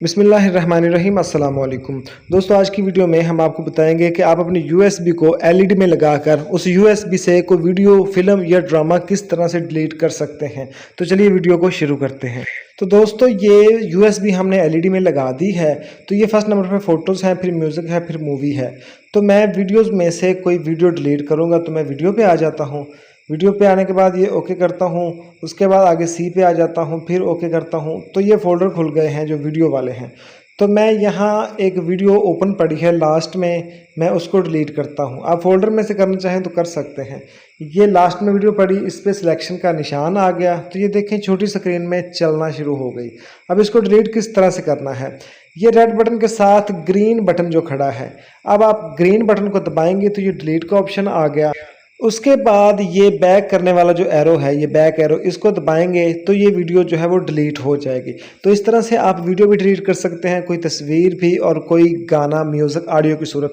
बिस्मिल्लाहिर्रहमानिर्रहीम अस्सलाम वालेकुम दोस्तों, आज की वीडियो में हम आपको बताएंगे कि आप अपनी USB को LED में लगाकर उस USB से कोई वीडियो, फिल्म या ड्रामा किस तरह से डिलीट कर सकते हैं। तो चलिए वीडियो को शुरू करते हैं। तो दोस्तों, ये USB हमने LED में लगा दी है। तो ये फर्स्ट नंबर पे फ़ोटोज़ हैं, फिर म्यूज़िक है, फिर मूवी है। तो मैं वीडियोज़ में से कोई वीडियो डिलीट करूँगा तो मैं वीडियो पे आ जाता हूँ। वीडियो पे आने के बाद ये ओके करता हूँ, उसके बाद आगे सी पे आ जाता हूँ, फिर ओके करता हूँ। तो ये फ़ोल्डर खुल गए हैं जो वीडियो वाले हैं। तो मैं यहाँ एक वीडियो ओपन पड़ी है लास्ट में, मैं उसको डिलीट करता हूँ। आप फ़ोल्डर में से करना चाहें तो कर सकते हैं। ये लास्ट में वीडियो पड़ी, इस पर सिलेक्शन का निशान आ गया। तो ये देखें, छोटी स्क्रीन में चलना शुरू हो गई। अब इसको डिलीट किस तरह से करना है, ये रेड बटन के साथ ग्रीन बटन जो खड़ा है, अब आप ग्रीन बटन को दबाएंगे तो ये डिलीट का ऑप्शन आ गया। उसके बाद ये बैक करने वाला जो एरो है, ये बैक एरो, इसको दबाएंगे तो ये वीडियो जो है वो डिलीट हो जाएगी। तो इस तरह से आप वीडियो भी डिलीट कर सकते हैं, कोई तस्वीर भी और कोई गाना, म्यूज़िक, ऑडियो की सूरत